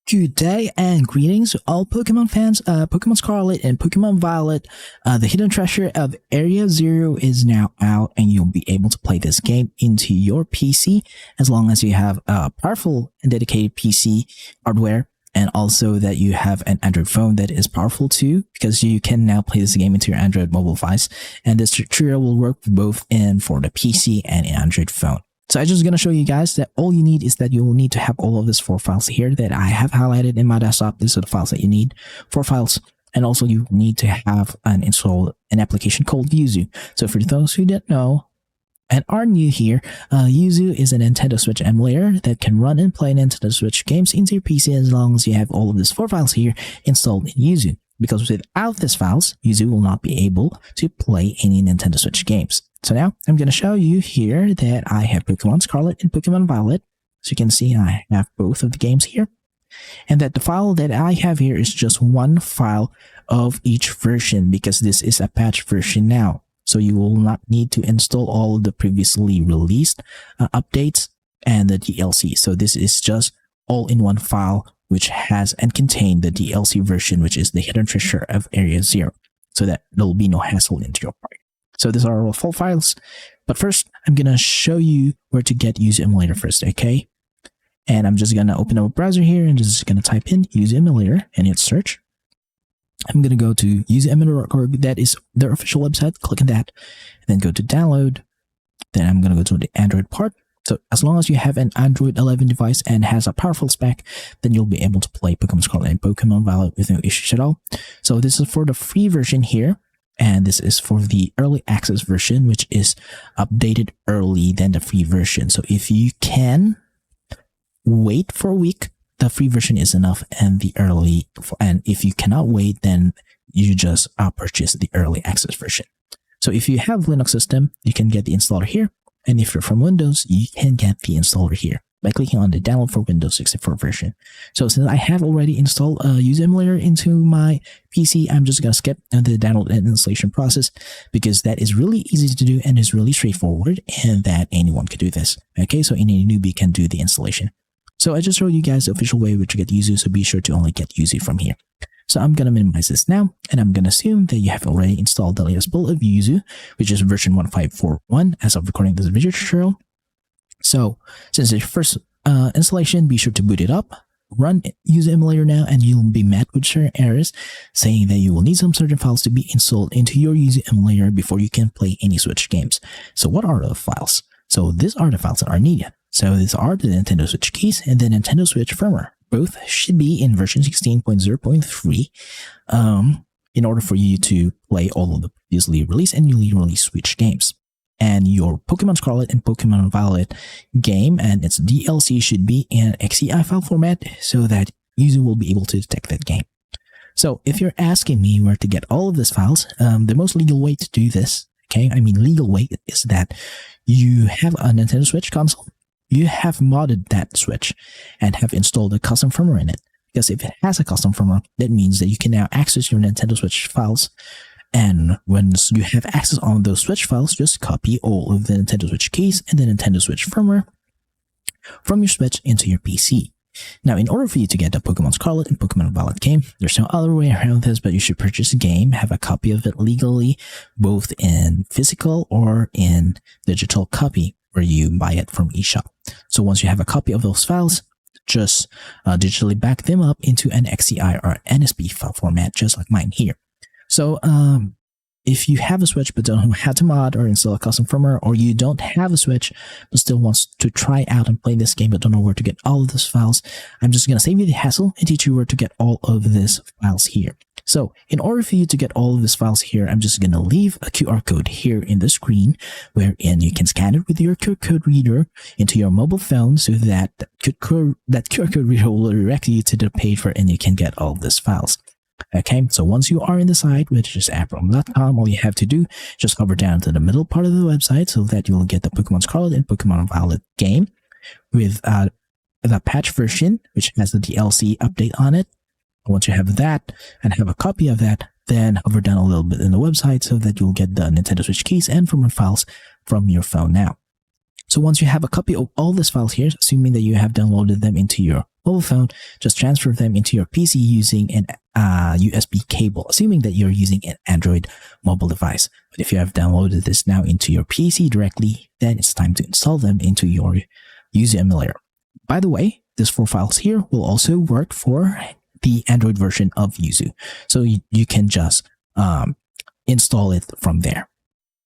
Good day and greetings to all Pokemon fans. Pokemon Scarlet and Pokemon Violet, the hidden treasure of Area Zero is now out, and you'll be able to play this game into your PC as long as you have a powerful and dedicated PC hardware, and also that you have an Android phone that is powerful too, because you can now play this game into your Android mobile device, and this tutorial will work both for the PC and Android phone. So I'm just going to show you guys that all you need is that you'll need to have all of these 4 files here that I have highlighted in my desktop. These are the files that you need, 4 files. And also you need to have an application called Yuzu. So for those who don't know and are new here, Yuzu is a Nintendo Switch emulator that can run and play Nintendo Switch games into your PC as long as you have all of these 4 files here installed in Yuzu. Because without these files, Yuzu will not be able to play any Nintendo Switch games. So now I'm going to show you here that I have Pokemon Scarlet and Pokemon Violet. So you can see I have both of the games here. And that the file that I have here is just one file of each version, because this is a patch version now. So you will not need to install all of the previously released updates and the DLC. So this is just all in one file, which has and contain the DLC version, which is the hidden treasure of Area Zero, so that there will be no hassle into your part. So these are all full files, but first I'm gonna show you where to get Yuzu emulator first, okay? And I'm just gonna open up a browser here and just gonna type in Yuzu emulator and hit search. I'm gonna go to useemulator.org. That is their official website. Click on that, and then go to download. Then I'm gonna go to the Android part. So as long as you have an Android 11 device and has a powerful spec, then you'll be able to play Pokemon Scarlet and Pokemon Violet with no issues at all. So this is for the free version here, and this is for the early access version, which is updated early than the free version. So if you can wait for a week, the free version is enough, and and if you cannot wait, then you just purchase the early access version. So if you have Linux system, you can get the installer here. And if you're from Windows, you can get the installer here by clicking on the download for Windows 64 version. So since I have already installed a Yuzu emulator into my PC, I'm just going to skip the download and installation process, because that is really easy to do and is really straightforward, and that anyone could do this. Okay, so any newbie can do the installation. So I just showed you guys the official way to get Yuzu, so be sure to only get Yuzu from here. So I'm going to minimize this now, and I'm going to assume that you have already installed the latest build of Yuzu, which is version 1.541 as of recording this video tutorial. So since it's your first installation, be sure to boot it up, run Yuzu emulator now, and you'll be met with certain errors saying that you will need some certain files to be installed into your Yuzu emulator before you can play any Switch games. So what are the files? So these are the files that are needed. So these are the Nintendo Switch keys and the Nintendo Switch firmware. Both should be in version 16.0.3 in order for you to play all of the previously released and newly released Switch games. And your Pokemon Scarlet and Pokemon Violet game and its DLC should be in XCI file format, so that Yuzu will be able to detect that game. So if you're asking me where to get all of these files, the most legal way to do this, legal way, is that you have a Nintendo Switch console. You have modded that Switch and have installed a custom firmware in it. Because if it has a custom firmware, that means that you can now access your Nintendo Switch files. And once you have access on those Switch files, just copy all of the Nintendo Switch keys and the Nintendo Switch firmware from your Switch into your PC. Now, in order for you to get the Pokemon Scarlet and Pokemon Violet game, there's no other way around this, but you should purchase the game, have a copy of it legally, both in physical or in digital copy, where you buy it from eShop. So once you have a copy of those files, just digitally back them up into an XCI or NSB file format, just like mine here. So if you have a Switch but don't know how to mod or install a custom firmware, or you don't have a Switch but still wants to try out and play this game but don't know where to get all of those files, I'm just going to save you the hassle and teach you where to get all of these files here. So in order for you to get all of these files here, I'm just going to leave a QR code here in the screen, wherein you can scan it with your QR code reader into your mobile phone, so that QR code reader will direct you to the page wherein you can get all of these files. Okay, so once you are in the site, which is approm.com, all you have to do is just hover down to the middle part of the website, so that you'll get the Pokemon Scarlet and Pokemon Violet game with the patch version, which has the DLC update on it. Once you have that and have a copy of that, then hover down a little bit in the website so that you'll get the Nintendo Switch keys and firmware files from your phone now. So once you have a copy of all these files here, assuming that you have downloaded them into your mobile phone, just transfer them into your PC using an USB cable, assuming that you're using an Android mobile device. But if you have downloaded this now into your PC directly, then it's time to install them into your Yuzu emulator. By the way, these 4 files here will also work for the Android version of Yuzu. So you can just install it from there.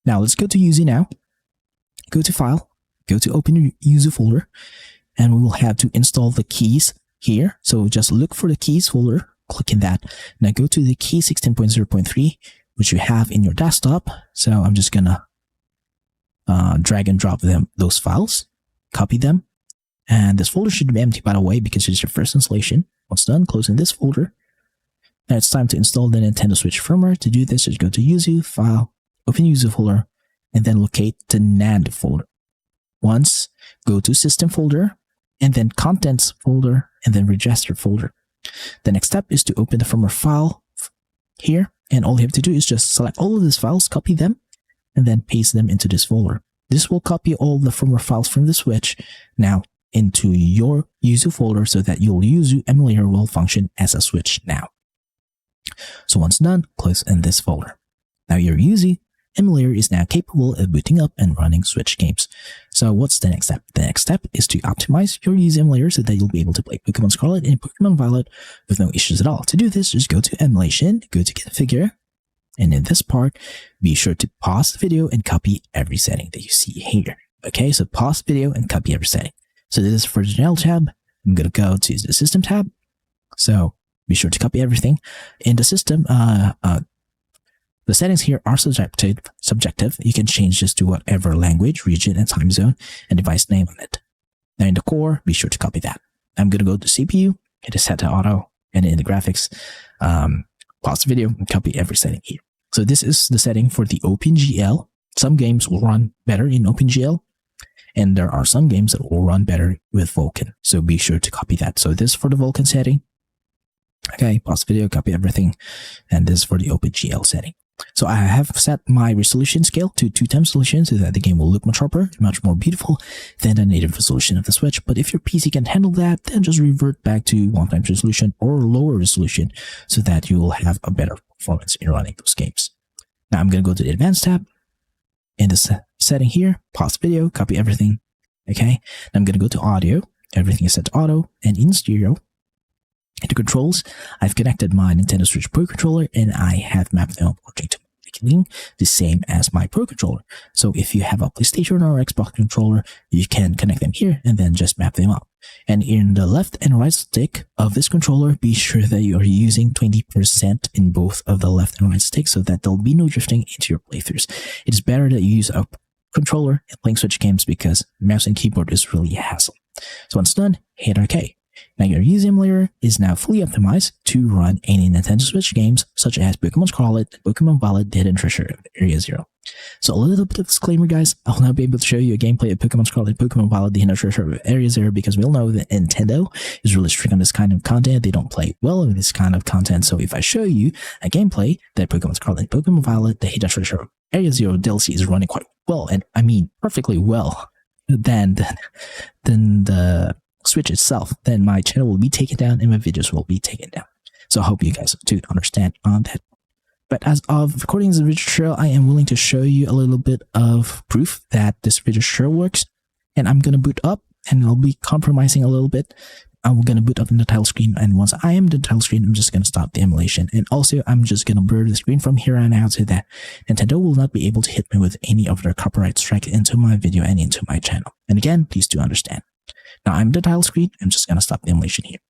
Now let's go to Yuzu now. Go to File, go to Open Yuzu folder, and we will have to install the keys here. So just look for the keys folder, click in that. Now go to the key 16.0.3, which you have in your desktop. So I'm just gonna drag and drop those files, copy them. And this folder should be empty, by the way, because it's your first installation. Once done, closing this folder. Now it's time to install the Nintendo Switch firmware. To do this, just go to Yuzu, File, Open Yuzu folder, and then locate the NAND folder. Once, go to System folder, and then Contents folder, and then Register folder. The next step is to open the firmware file here, and all you have to do is just select all of these files, copy them, and then paste them into this folder. This will copy all the firmware files from the Switch now into your Yuzu folder so that your Yuzu emulator will function as a Switch now. So once done, close in this folder. Now your Yuzu emulator is now capable of booting up and running Switch games. So what's the next step? The next step is to optimize your Yuzu emulator so that you'll be able to play Pokemon Scarlet and Pokemon Violet with no issues at all. To do this, just go to Emulation, go to Configure, and in this part, be sure to pause the video and copy every setting that you see here. Okay, so pause the video and copy every setting. So this is for the General tab. I'm going to go to the System tab. So be sure to copy everything. In the system, the settings here are subjective. You can change this to whatever language, region, and time zone, and device name on it. Now in the core, be sure to copy that. I'm going to go to CPU, hit set to auto, and in the graphics, pause the video and copy every setting here. So this is the setting for the OpenGL. Some games will run better in OpenGL, and there are some games that will run better with Vulkan. So be sure to copy that. So this is for the Vulkan setting. Okay, pause the video, copy everything, and this is for the OpenGL setting. So I have set my resolution scale to 2x resolution so that the game will look much sharper, much more beautiful than the native resolution of the Switch. But if your PC can handle that, then just revert back to 1x resolution or lower resolution so that you will have a better performance in running those games. Now I'm going to go to the Advanced tab. In this setting here, pause the video, copy everything. Okay, now I'm going to go to Audio. Everything is set to auto, and in stereo. Into controls, I've connected my Nintendo Switch Pro Controller and I have mapped them according to the same as my Pro Controller. So if you have a PlayStation or Xbox controller, you can connect them here and then just map them up. And in the left and right stick of this controller, be sure that you are using 20% in both of the left and right sticks so that there'll be no drifting into your playthroughs. It is better that you use a controller in playing Switch games because mouse and keyboard is really a hassle. So once done, hit OK. Now your Yuzu emulator is now fully optimized to run any Nintendo Switch games such as Pokemon Scarlet, Pokemon Violet, Hidden Treasure of Area Zero. So a little bit of disclaimer, guys. I'll now be able to show you a gameplay of Pokemon Scarlet, Pokemon Violet, the Hidden Treasure of Area Zero because we all know that Nintendo is really strict on this kind of content. They don't play well with this kind of content. So if I show you a gameplay that Pokemon Scarlet, Pokemon Violet, the Hidden Treasure of Area Zero DLC is running quite well, and I mean perfectly well, then the Switch itself, then my channel will be taken down and my videos will be taken down. So I hope you guys do understand on that. But as of recording this video tutorial, I am willing to show you a little bit of proof that this video tutorial works. And I'm going to boot up and I'll be compromising a little bit. I'm going to boot up in the title screen. And once I am in the title screen, I'm just going to stop the emulation. And also I'm just going to blur the screen from here on out so that Nintendo will not be able to hit me with any of their copyright strike into my video and into my channel. And again, please do understand. Now I'm the title screen. I'm just going to stop the emulation here.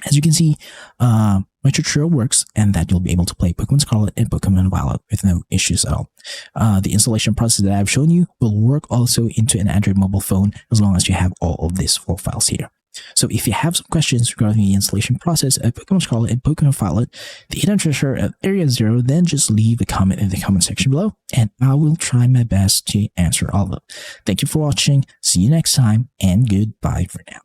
As you can see, my tutorial works and that you'll be able to play Pokemon Scarlet and Pokemon Violet with no issues at all. The installation process that I've shown you will work also into an Android mobile phone as long as you have all of these 4 files here. So if you have some questions regarding the installation process of Pokemon Scarlet and Pokemon Violet, the Hidden Treasure of Area Zero, then just leave a comment in the comment section below and I will try my best to answer all of them. Thank you for watching, see you next time, and goodbye for now.